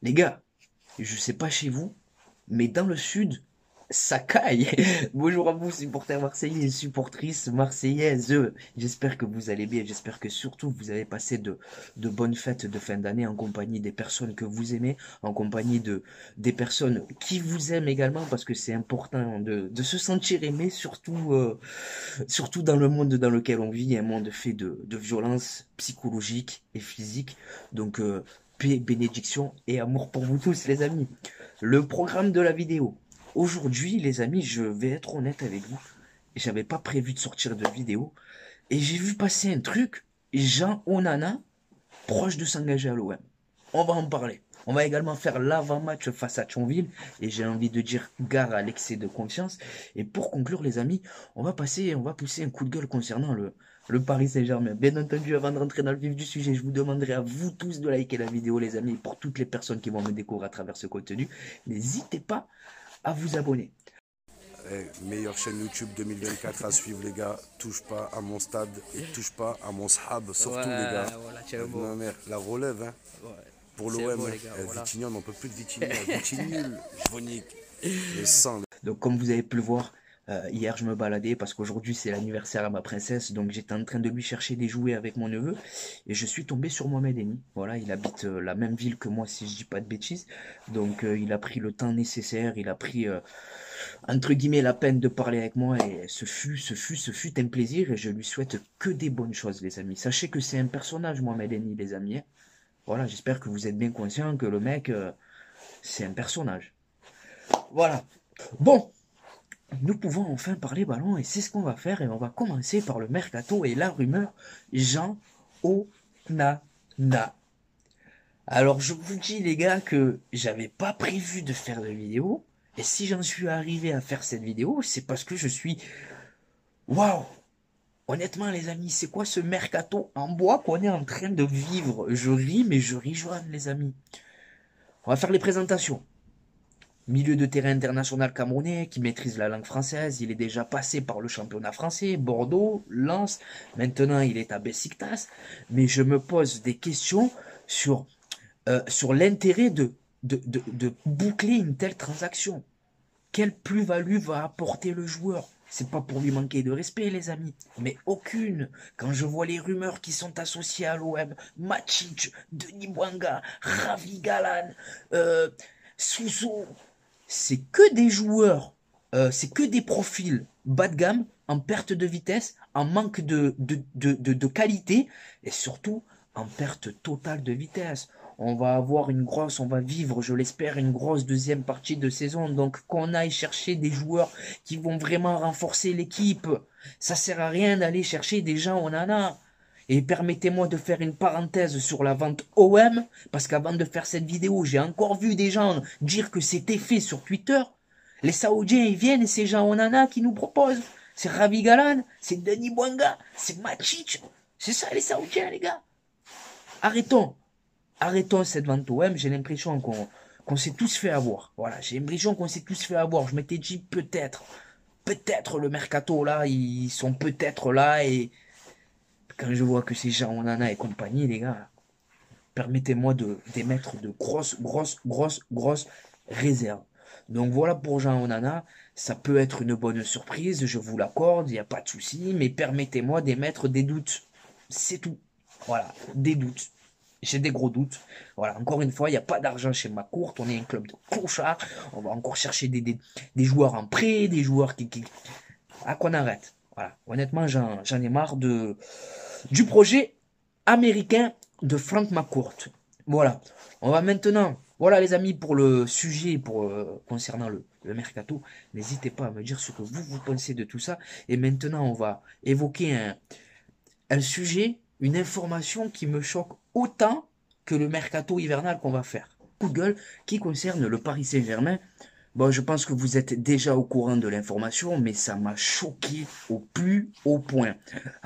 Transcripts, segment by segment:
Les gars, je sais pas chez vous, mais dans le sud, ça caille. Bonjour à vous, supporters marseillais et supportrices marseillaises. J'espère que vous allez bien. J'espère que surtout vous avez passé de bonnes fêtes de fin d'année en compagnie des personnes que vous aimez, en compagnie des personnes qui vous aiment également, parce que c'est important de se sentir aimé, surtout dans le monde dans lequel on vit, un monde fait de violence psychologique et physique. Donc, paix, bénédiction et amour pour vous tous, les amis. Le programme de la vidéo. Aujourd'hui, les amis, je vais être honnête avec vous. J'avais pas prévu de sortir de vidéo. Et j'ai vu passer un truc. Jean Onana, proche de s'engager à l'OM. On va en parler. On va également faire l'avant-match face à Thionville. Et j'ai envie de dire gare à l'excès de confiance. Et pour conclure, les amis, on va pousser un coup de gueule concernant le Paris Saint-Germain. Bien entendu, avant de rentrer dans le vif du sujet, je vous demanderai à vous tous de liker la vidéo, les amis. Pour toutes les personnes qui vont me découvrir à travers ce contenu, n'hésitez pas à vous abonner. Meilleure chaîne YouTube 2024 à suivre les gars. Touche pas à mon stade et touche pas à mon sahab. Surtout les gars. Ouais, voilà, tiens le mot. Ma mère, la relève hein, Ouais, pour c'est l'OM. bon, Hein. les gars, voilà. Vitignan, on n'en peut plus de Vitignan. Vitinul, je vous nique. Le sang. Donc, comme vous avez pu le voir, hier je me baladais parce qu'aujourd'hui c'est l'anniversaire à ma princesse. Donc, j'étais en train de lui chercher des jouets avec mon neveu et je suis tombé sur Mohamed Eni. Voilà, il habite la même ville que moi, si je dis pas de bêtises. Donc, il a pris le temps nécessaire, il a pris entre guillemets la peine de parler avec moi et ce fut un plaisir et je lui souhaite que des bonnes choses, les amis. Sachez que c'est un personnage, Mohamed Eni, les amis. Hein. Voilà, j'espère que vous êtes bien conscients que le mec, c'est un personnage. Voilà. Bon, nous pouvons enfin parler ballon et c'est ce qu'on va faire et on va commencer par le mercato et la rumeur Jean Onana. Alors je vous dis les gars que j'avais pas prévu de faire de vidéo et si j'en suis arrivé à faire cette vidéo, c'est parce que je suis waouh. Honnêtement les amis, c'est quoi ce mercato en bois qu'on est en train de vivre? Je ris mais je rejoins les amis. On va faire les présentations. Milieu de terrain international camerounais qui maîtrise la langue française, il est déjà passé par le championnat français, Bordeaux, Lens, maintenant il est à Besiktas, mais je me pose des questions sur l'intérêt de boucler une telle transaction. Quelle plus-value va apporter le joueur? C'est pas pour lui manquer de respect, les amis, mais aucune. Quand je vois les rumeurs qui sont associées à l'OM, Matic, Denis Bouanga, Ravi Galan, Sousso, c'est que des joueurs, c'est que des profils bas de gamme, en perte de vitesse, en manque de qualité et surtout en perte totale de vitesse. On va vivre, je l'espère, une grosse deuxième partie de saison. Donc qu'on aille chercher des joueurs qui vont vraiment renforcer l'équipe. Ça sert à rien d'aller chercher des gens, on en a. Et permettez-moi de faire une parenthèse sur la vente OM, parce qu'avant de faire cette vidéo, j'ai encore vu des gens dire que c'était fait sur Twitter. Les Saoudiens, ils viennent et c'est Jean Onana qui nous propose. C'est Ravi Galan, c'est Denis Bouanga, c'est Matic. C'est ça les Saoudiens, les gars. Arrêtons. Arrêtons cette vente OM. J'ai l'impression qu'on s'est tous fait avoir. Voilà, j'ai l'impression qu'on s'est tous fait avoir. Je m'étais dit peut-être le mercato là, ils sont peut-être là et quand je vois que c'est Jean Onana et compagnie, les gars, permettez-moi d'émettre de grosses réserves. Donc voilà pour Jean Onana, ça peut être une bonne surprise, je vous l'accorde, il n'y a pas de souci, mais permettez-moi d'émettre des doutes. C'est tout. Voilà, des doutes. J'ai des gros doutes. Voilà, encore une fois, il n'y a pas d'argent chez McCourt, on est un club de clochards, on va encore chercher des joueurs en prêt, des joueurs qui... Ah, qu'on arrête. Voilà, honnêtement, j'en ai marre du projet américain de Frank McCourt. Voilà. On va maintenant, voilà les amis, pour le sujet, concernant le mercato, n'hésitez pas à me dire ce que vous pensez de tout ça. Et maintenant, on va évoquer un sujet, une information qui me choque autant que le mercato hivernal qu'on va faire. Coup de gueule qui concerne le Paris Saint-Germain. Bon, je pense que vous êtes déjà au courant de l'information, mais ça m'a choqué au plus haut point.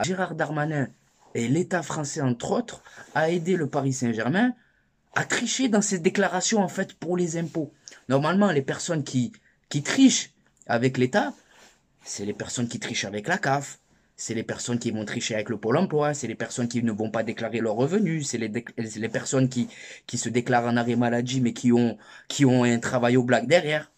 Gérard Darmanin et l'État français, entre autres, a aidé le Paris Saint-Germain à tricher dans ses déclarations, en fait, pour les impôts. Normalement, les personnes qui trichent avec l'État, c'est les personnes qui trichent avec la CAF, C'est les personnes qui vont tricher avec le Pôle emploi, c'est les personnes qui ne vont pas déclarer leurs revenus, c'est les personnes qui se déclarent en arrêt maladie mais qui ont un travail au black derrière.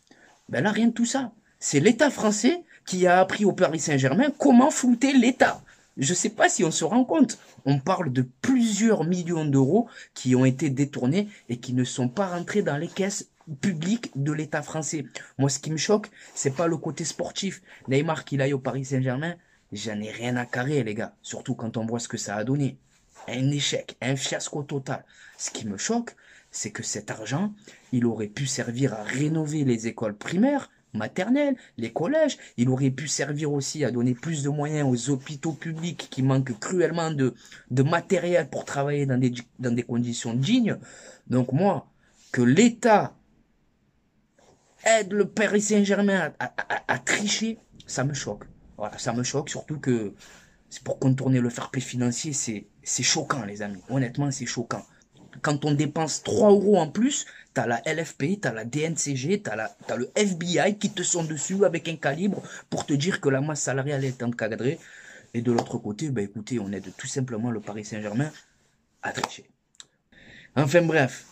Ben là, rien de tout ça. C'est l'État français qui a appris au Paris Saint-Germain comment flouter l'État. Je ne sais pas si on se rend compte. On parle de plusieurs millions d'euros qui ont été détournés et qui ne sont pas rentrés dans les caisses publiques de l'État français. Moi, ce qui me choque, c'est pas le côté sportif. Neymar qu'il aille au Paris Saint-Germain, j'en ai rien à carrer, les gars. Surtout quand on voit ce que ça a donné. Un échec, un fiasco total. Ce qui me choque, c'est que cet argent, il aurait pu servir à rénover les écoles primaires, maternelles, les collèges. Il aurait pu servir aussi à donner plus de moyens aux hôpitaux publics qui manquent cruellement de matériel pour travailler dans des conditions dignes. Donc moi, que l'État aide le Paris Saint-Germain à tricher, ça me choque. Voilà, ça me choque, surtout que c'est pour contourner le fair play financier, c'est choquant, les amis. Honnêtement, c'est choquant. Quand on dépense 3 euros en plus, t'as la LFP, t'as la DNCG, t'as le FBI qui te sont dessus avec un calibre pour te dire que la masse salariale est encadrée. Et de l'autre côté, ben écoutez, on aide tout simplement le Paris Saint-Germain à tricher. Enfin bref,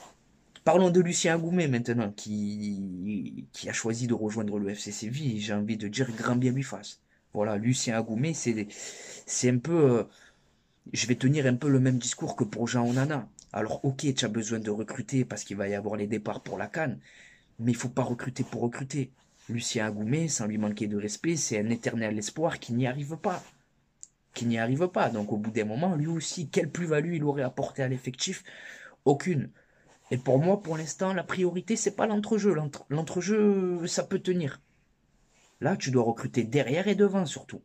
parlons de Lucien Agoumet maintenant, qui a choisi de rejoindre le FC Séville. J'ai envie de dire grand bien lui fasse. Voilà, Lucien Agoumet, c'est un peu... je vais tenir un peu le même discours que pour Jean Onana. Alors ok, tu as besoin de recruter parce qu'il va y avoir les départs pour la CAN, mais il faut pas recruter pour recruter. Lucien Agoumet, sans lui manquer de respect, c'est un éternel espoir qui n'y arrive pas. Qui n'y arrive pas. Donc au bout d'un moment, lui aussi, quelle plus-value il aurait apporté à l'effectif? Aucune. Et pour moi, pour l'instant, la priorité, c'est pas l'entrejeu. L'entrejeu, ça peut tenir. Là, tu dois recruter derrière et devant surtout.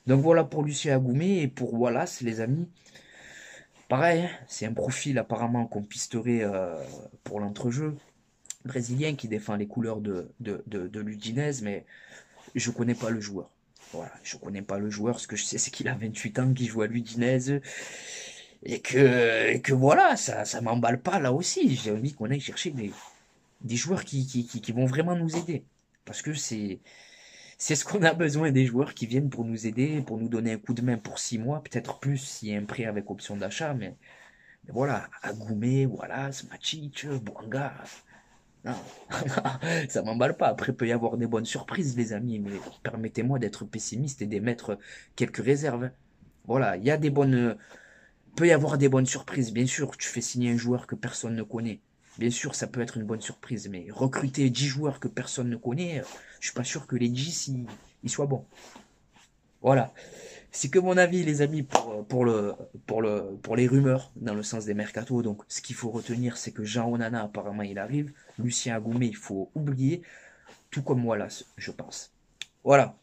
Donc voilà pour Lucien Agoumet et pour Wallace, les amis. Pareil, hein, c'est un profil apparemment qu'on pisterait pour l'entrejeu. Brésilien qui défend les couleurs de l'Udinese, mais je connais pas le joueur. Voilà, je connais pas le joueur. Ce que je sais, c'est qu'il a 28 ans, qu'il joue à l'Udinese. Et que voilà, ça m'emballe pas là aussi. J'ai envie qu'on aille chercher des joueurs qui vont vraiment nous aider. Parce que c'est ce qu'on a besoin, des joueurs qui viennent pour nous aider, pour nous donner un coup de main pour 6 mois, peut-être plus s'il y a un prêt avec option d'achat, mais voilà, Agoumet, voilà, Smačić, Bouanga, non, ça m'emballe pas. Après, il peut y avoir des bonnes surprises, les amis, mais permettez-moi d'être pessimiste et d'émettre quelques réserves. Voilà, il y a des bonnes, peut y avoir des bonnes surprises, bien sûr. Tu fais signer un joueur que personne ne connaît. Bien sûr, ça peut être une bonne surprise, mais recruter 10 joueurs que personne ne connaît, je suis pas sûr que les 10 ils soient bons. Voilà. C'est que mon avis, les amis, pour les rumeurs dans le sens des mercatos. Donc, ce qu'il faut retenir, c'est que Jean Onana, apparemment, il arrive. Lucien Agoumet, il faut oublier. Tout comme Wallace, je pense. Voilà.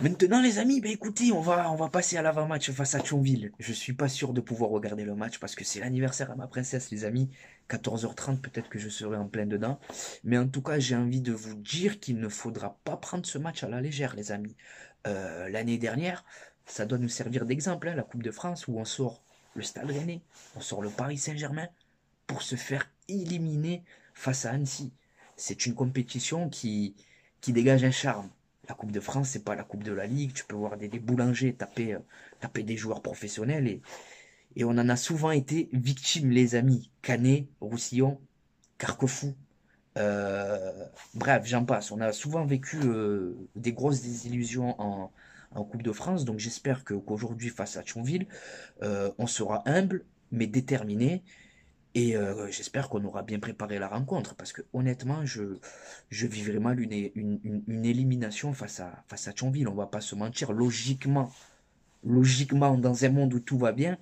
Maintenant, les amis, ben écoutez, on va passer à l'avant-match face à Thionville. Je suis pas sûr de pouvoir regarder le match parce que c'est l'anniversaire à ma princesse, les amis. 14h30, peut-être que je serai en plein dedans. Mais en tout cas, j'ai envie de vous dire qu'il ne faudra pas prendre ce match à la légère, les amis. L'année dernière, ça doit nous servir d'exemple, hein, la Coupe de France, où on sort le Stade Rennais, on sort le Paris Saint-Germain pour se faire éliminer face à Annecy. C'est une compétition qui dégage un charme. La Coupe de France, c'est pas la Coupe de la Ligue. Tu peux voir des boulangers taper des joueurs professionnels et on en a souvent été victimes, les amis. Canet, Roussillon, Carquefou. Bref, j'en passe. On a souvent vécu des grosses désillusions en Coupe de France. Donc j'espère qu'aujourd'hui, face à Thionville, on sera humble, mais déterminé. Et j'espère qu'on aura bien préparé la rencontre, parce que honnêtement, je vivrai mal une élimination face à Thionville. On va pas se mentir, logiquement, dans un monde où tout va bien,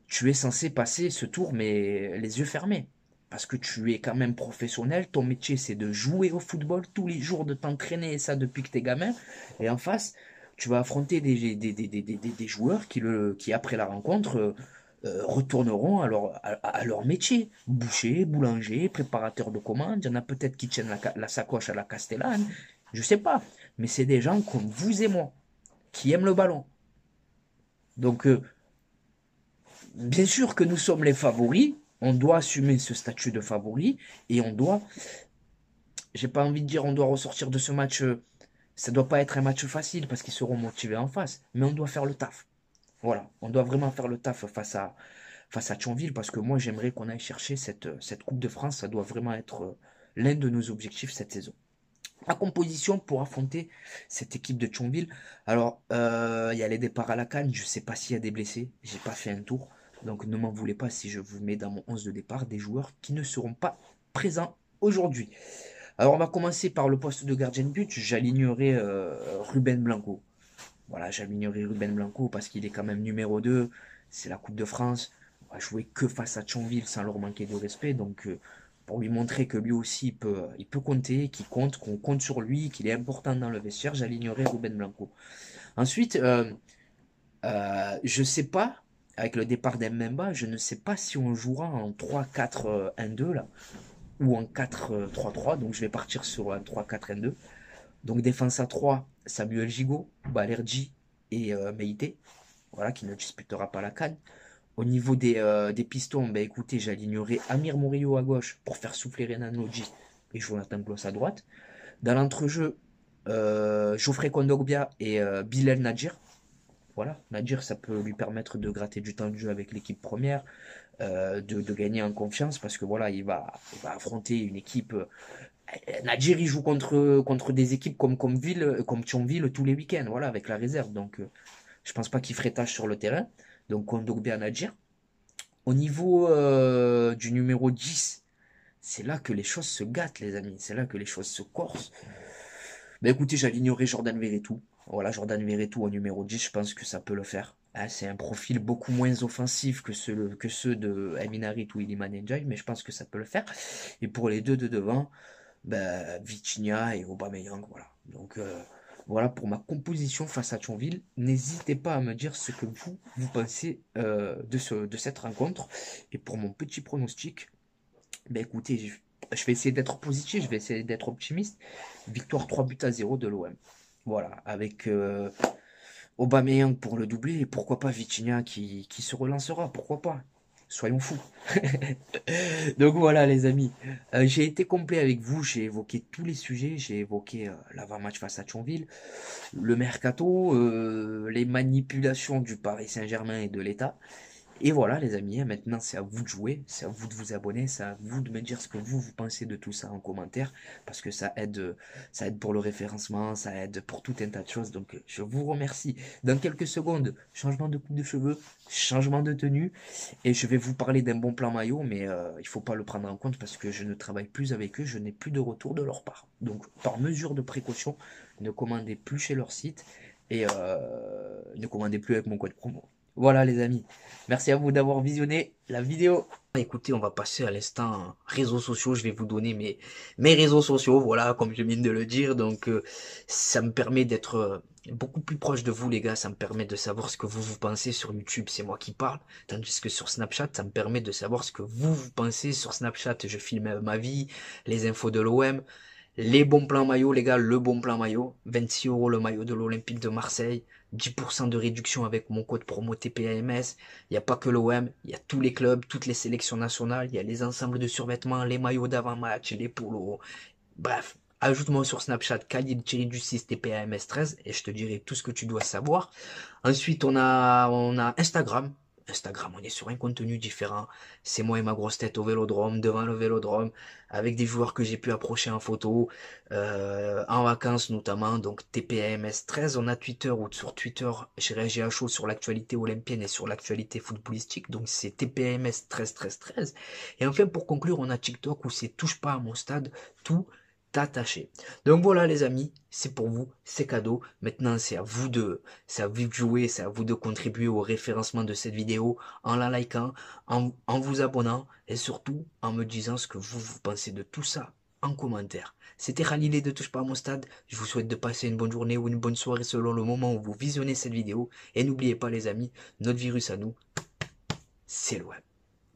tu es censé passer ce tour, mais les yeux fermés. Parce que tu es quand même professionnel, ton métier c'est de jouer au football tous les jours, de t'entraîner, et ça depuis que t'es gamin. Et en face, tu vas affronter des joueurs qui après la rencontre, retourneront à leur métier. Boucher, boulanger, préparateur de commandes. Il y en a peut-être qui tiennent la sacoche à la Castellane. Je sais pas. Mais c'est des gens comme vous et moi, qui aiment le ballon. Donc, bien sûr que nous sommes les favoris. On doit assumer ce statut de favori. Et on doit, j'ai pas envie de dire on doit ressortir de ce match Ça doit pas être un match facile parce qu'ils seront motivés en face, mais on doit faire le taf. Voilà, on doit vraiment faire le taf face à Thionville parce que moi j'aimerais qu'on aille chercher cette Coupe de France. Ça doit vraiment être l'un de nos objectifs cette saison. La composition pour affronter cette équipe de Thionville. Alors, il y a les départs à la CAN. Je sais pas s'il y a des blessés. J'ai pas fait un tour. Donc ne m'en voulez pas si je vous mets dans mon 11 de départ des joueurs qui ne seront pas présents aujourd'hui. Alors on va commencer par le poste de gardien de but. J'alignerai Ruben Blanco. Voilà, j'alignerai Ruben Blanco parce qu'il est quand même numéro 2. C'est la Coupe de France. On va jouer que face à Thionville sans leur manquer de respect. Donc pour lui montrer que lui aussi il peut compter, qu'il compte, qu'on compte sur lui, qu'il est important dans le vestiaire, j'alignerai Ruben Blanco. Ensuite, je sais pas, avec le départ d'Mbemba, je ne sais pas si on jouera en 3-4-1-2 là, ou en 4-3-3, donc je vais partir sur un 3-4-1-2. Donc défense à 3, Samuel Gigot, Balerji et Meïté, voilà, qui ne disputera pas la CAN. Au niveau des pistons, ben écoutez, j'alignerai Amir Murillo à gauche pour faire souffler Renan Lodji et Jonathan Gloss à droite. Dans l'entrejeu, Geoffrey Kondogbia et Bilal Nadjir. Voilà, Nadjir, ça peut lui permettre de gratter du temps de jeu avec l'équipe première, de gagner en confiance parce que voilà, il va affronter une équipe. Nadjir, il joue contre des équipes comme Thionville tous les week-ends, voilà, avec la réserve. Donc, je pense pas qu'il ferait tâche sur le terrain. Donc, Kondogbia Nadjir. Au niveau du numéro 10, c'est là que les choses se gâtent, les amis. C'est là que les choses se corsent. Ben écoutez, j'alignerai Jordan Verretou. Voilà, Jordan Verretou au numéro 10, je pense que ça peut le faire. Hein, c'est un profil beaucoup moins offensif que ceux de Amin Harit ou Iliman Ndiaye, mais je pense que ça peut le faire. Et pour les deux de devant, ben, Vitinha et Aubameyang, voilà. Donc voilà pour ma composition face à Thionville. N'hésitez pas à me dire ce que vous pensez de cette rencontre. Et pour mon petit pronostic, ben écoutez, je vais essayer d'être positif, je vais essayer d'être optimiste. Victoire 3-0 de l'OM. Voilà, avec Aubameyang pour le doubler et pourquoi pas Vitinha qui se relancera, pourquoi pas. Soyons fous. Donc voilà les amis, j'ai été complet avec vous, j'ai évoqué tous les sujets, j'ai évoqué l'avant-match face à Thionville, le mercato, les manipulations du Paris Saint-Germain et de l'État. Et voilà les amis, maintenant c'est à vous de jouer, c'est à vous de vous abonner, c'est à vous de me dire ce que vous pensez de tout ça en commentaire, parce que ça aide pour le référencement, ça aide pour tout un tas de choses, donc je vous remercie. Dans quelques secondes, changement de coupe de cheveux, changement de tenue, et je vais vous parler d'un bon plan maillot, mais il faut pas le prendre en compte parce que je ne travaille plus avec eux, je n'ai plus de retour de leur part. Donc par mesure de précaution, ne commandez plus chez leur site, et ne commandez plus avec mon code promo. Voilà les amis, merci à vous d'avoir visionné la vidéo. Écoutez, on va passer à l'instant réseaux sociaux, je vais vous donner mes réseaux sociaux, voilà, comme je viens de le dire, donc ça me permet d'être beaucoup plus proche de vous les gars, ça me permet de savoir ce que vous pensez sur YouTube, c'est moi qui parle, tandis que sur Snapchat, ça me permet de savoir ce que vous pensez sur Snapchat, je filme ma vie, les infos de l'OM, les bons plans maillots les gars, le bon plan maillot, 26 € le maillot de l'Olympique de Marseille, 10% de réduction avec mon code promo TPAMS. Il n'y a pas que l'OM, il y a tous les clubs, toutes les sélections nationales, il y a les ensembles de survêtements, les maillots d'avant-match, les polos. Bref, ajoute-moi sur Snapchat Khalil-du6 TPAMS 13 et je te dirai tout ce que tu dois savoir. Ensuite, on a Instagram. Instagram, on est sur un contenu différent. C'est moi et ma grosse tête au vélodrome, devant le vélodrome, avec des joueurs que j'ai pu approcher en photo, en vacances notamment, donc TPAMS 13. On a Twitter, ou sur Twitter, j'ai réagi à chaud sur l'actualité olympienne et sur l'actualité footballistique, donc c'est TPAMS 13 13 13. Et enfin, pour conclure, on a TikTok où c'est touche pas à mon stade, tout attaché. Donc voilà les amis, c'est pour vous, c'est cadeau. Maintenant c'est à vous de jouer, c'est à vous de contribuer au référencement de cette vidéo en la likant, en vous abonnant et surtout en me disant ce que vous pensez de tout ça en commentaire. C'était Khalilé de Touche pas à mon stade. Je vous souhaite de passer une bonne journée ou une bonne soirée selon le moment où vous visionnez cette vidéo. Et n'oubliez pas les amis, notre virus à nous, c'est l'OM.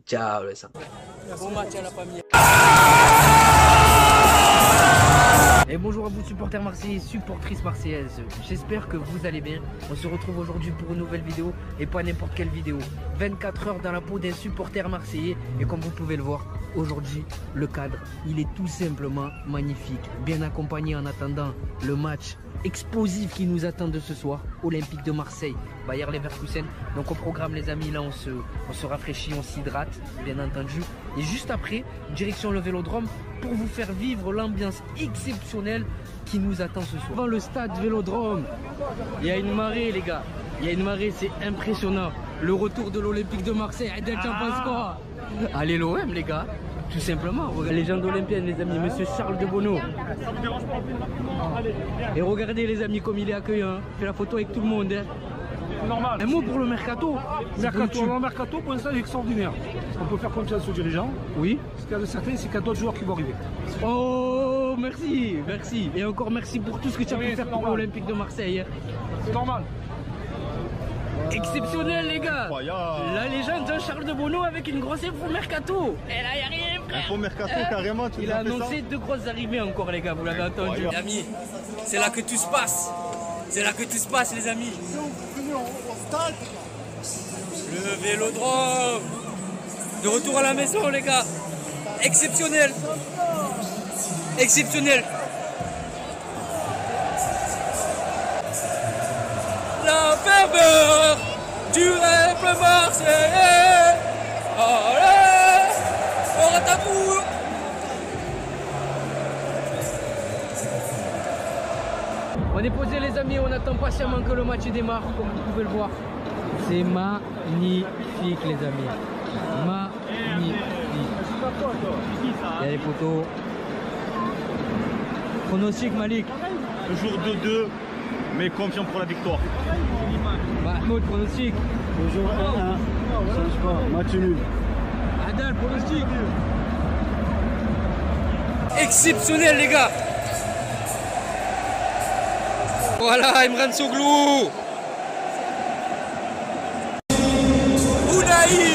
Ciao les amis. Bon match à la famille. Et bonjour à vous supporters marseillais, supportrices marseillaises, j'espère que vous allez bien. On se retrouve aujourd'hui pour une nouvelle vidéo et pas n'importe quelle vidéo. 24 heures dans la peau d'un supporter marseillais et comme vous pouvez le voir, aujourd'hui le cadre il est tout simplement magnifique. Bien accompagné en attendant le match explosif qui nous attend de ce soir. Olympique de Marseille, Bayer Leverkusen. Donc au programme les amis, là on se rafraîchit, on s'hydrate bien entendu. Et juste après, direction le Vélodrome pour vous faire vivre l'ambiance exceptionnelle qui nous attend ce soir. Dans le stade Vélodrome, il y a une marée les gars. Il y a une marée, c'est impressionnant. Le retour de l'Olympique de Marseille, Adel, t'en penses quoi? Allez l'OM les gars, tout simplement. Regardez, légende olympienne les amis, monsieur Charles de Bonneau. Et regardez les amis comme il est accueillant, fait la photo avec tout le monde. Hein. Normal. Un mot pour le mercato. Le mercato pour l'instant est extraordinaire. On peut faire confiance aux dirigeants. Oui. Ce qu'il y a de certain, c'est qu'il y a d'autres joueurs qui vont arriver. Oh merci, merci. Et encore merci pour tout ce que tu as pu faire pour l'Olympique de Marseille. Hein. C'est normal. Exceptionnel les gars. La légende Jean-Charles de Bonneau avec une grosse info mercato. Et là il n'y a rien frère. Info mercato carrément, tu Il a annoncé 2 grosses arrivées encore les gars, vous l'avez entendu. Les amis, c'est là que tout se passe. C'est là que tout se passe les amis. Le Vélodrome. De retour à la maison les gars. Exceptionnel. Exceptionnel. La ferveur du rêve marseillais. Allez, on ratapoue. On est posé les amis, on attend patiemment que le match démarre, comme vous pouvez le voir. C'est magnifique les amis. Magnifique. Il y a les photos. Pronostic Malik. Toujours 2-2, mais confiant pour la victoire. Mahmoud, pronostic. Toujours 1-1. Change pas. Match nul. Adal, pronostic. Exceptionnel les gars. Voilà, Emran Soglou. Ounaï.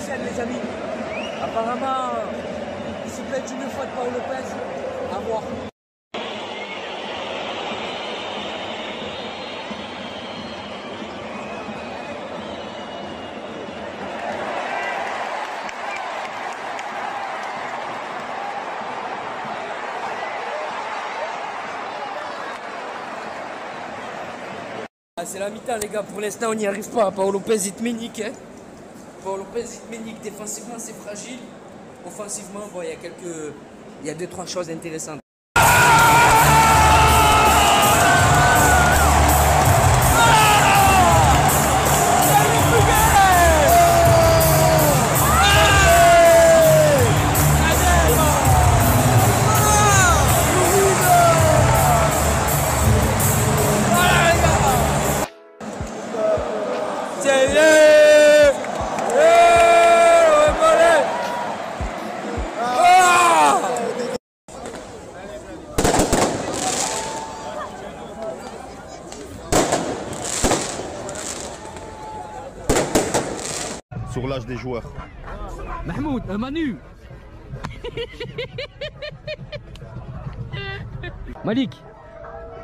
Les amis, apparemment, il se plaît une fois de Paul Lopez, à voir. C'est la mi-temps les gars, pour l'instant on n'y arrive pas, Paul Lopez il te ménique hein. Paul Lopez ménique, défensivement c'est fragile, offensivement bon, il y a 2-3 choses intéressantes. Sur l'âge des joueurs. Mahmoud, Manu. Malik,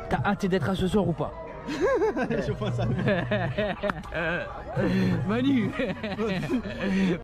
t'as hâte d'être à ce soir ou pas? Je pense à Manu.